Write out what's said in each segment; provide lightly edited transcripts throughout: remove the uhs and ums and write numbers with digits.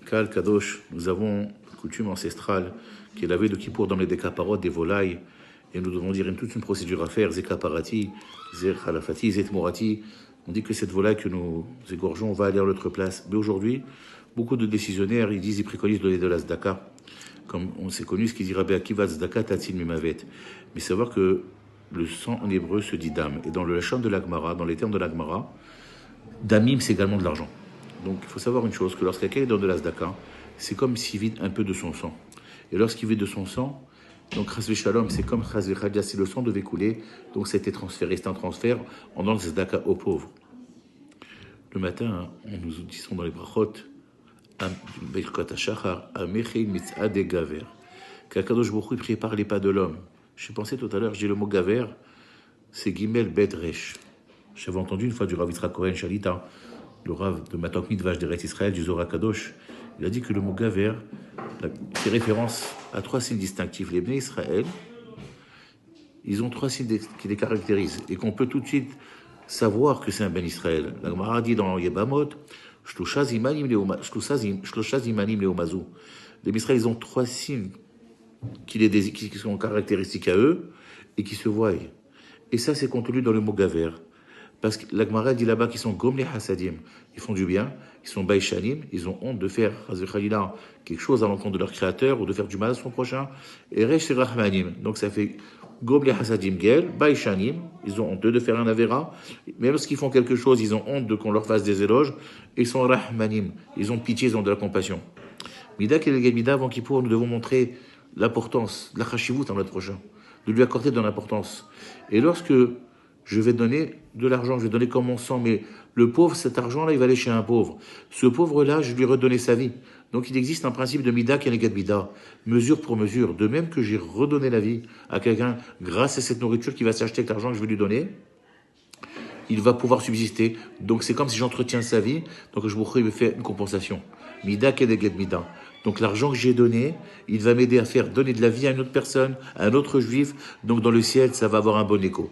Kal Kadosh, nous avons coutume ancestrale qui est la veille de Kippour dans les décaparotes des volailles, et nous devons dire toute une procédure à faire, Zekaparati, Zer Halafati, Zet Morati. On dit que cette volaille que nous égorgeons va aller à notre place. Mais aujourd'hui, beaucoup de décisionnaires, ils préconisent de donner de la Zdaka. Comme on s'est connu, ce qui dit Rabbi Akiva Zdaka Tatzin Mimavet. Mais savoir que le sang en hébreu se dit dam. Et dans le lachon de l'Agmara, dans les termes de l'Agmara, damim c'est également de l'argent. Donc il faut savoir une chose, que lorsqu'il donne de la Zdaka, c'est comme s'il vide un peu de son sang. Et lorsqu'il vide de son sang, donc Chasvé Shalom, c'est comme Chasvé Khadia, si le sang devait couler, donc ça a été transféré, c'est un transfert, on donne Zdaka aux pauvres. Le matin, on nous disons dans les brachot, qu'Akadosh Baruch Hu prépare les pas de l'homme. J'ai pensé tout à l'heure, j'ai le mot gaver, c'est Gimel Bet Resh. J'avais entendu une fois du Rav Yitzhak Cohen Shalita, le Rav de Matok Midvash d'Eretz Israël, du Zohar Kadosh. Il a dit que le mot gaver fait référence à 3 signes distinctifs. Les Bnei Israël, ils ont 3 signes qui les caractérisent et qu'on peut tout de suite savoir que c'est un Ben Israël. La Gemara dit dans Yebamot, Shlosha zimanim leomazu. Les Israël, ils ont 3 signes qui sont caractéristiques à eux et qui se voient. Et ça, c'est contenu dans le mot gaver. Parce que la Gemara dit là-bas qu'ils sont gomli hasadim, ils font du bien, ils sont baïchanim, ils ont honte de faire quelque chose à l'encontre de leur créateur ou de faire du mal à son prochain. Et resh c'est rahmanim, donc ça fait gomli hasadim gel, baïchanim, ils ont honte de faire un avera, même lorsqu'ils font quelque chose, ils ont honte de qu'on leur fasse des éloges, et ils sont rahmanim, ils ont pitié, ils ont de la compassion. Mida Keleged Mida, avant Kippour, nous devons montrer l'importance, la chashivut à notre prochain, de lui accorder de l'importance. Et lorsque je vais donner de l'argent, je vais donner comme mon sang, mais le pauvre, cet argent-là, il va aller chez un pauvre. Ce pauvre-là, je lui redonner sa vie. Donc il existe un principe de Mida Keneged Mida, mesure pour mesure. De même que j'ai redonné la vie à quelqu'un grâce à cette nourriture qui va s'acheter avec l'argent que je vais lui donner, il va pouvoir subsister. Donc c'est comme si j'entretiens sa vie, donc je me fais une compensation. Mida Keneged Mida. Donc l'argent que j'ai donné, il va m'aider à faire donner de la vie à une autre personne, à un autre juif. Donc dans le ciel, ça va avoir un bon écho.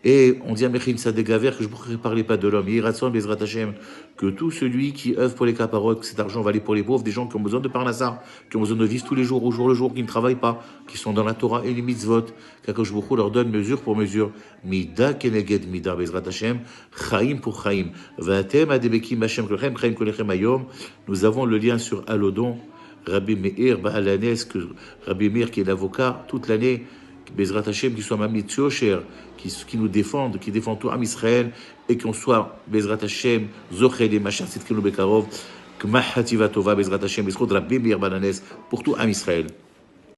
Et on dit à Mechim Sadegaver que je ne pourrais parler pas de l'homme. Que tout celui qui œuvre pour les caparotes, que cet argent va aller pour les pauvres, des gens qui ont besoin de parnassa, qui ont besoin de vivre tous les jours, au jour le jour, qui ne travaillent pas, qui sont dans la Torah et les mitzvot, qu'Akadosh Baruch Hu leur donne mesure pour mesure. Mida keneged mida bezrat Hashem, chaim pour chaim. Vatem adebekim Hashem kolchem, chaim kolechem ayom. Nous avons le lien sur Alodon, Rabbi Meir Baalanes, que Rabbi Meir qui est l'avocat toute l'année, Bezrat Hashem, qui soit Mamit Tziosher, qui nous défendent, qui défendent tout Am Israël, et qu'on soit Bezrat Hashem, Zochel et Mashat Sitkenu Bekarov, Kmah Hativa Tova, Bezrat Hashem, Bezrat Rabbi Meir Bananes, pour tout Am Israël.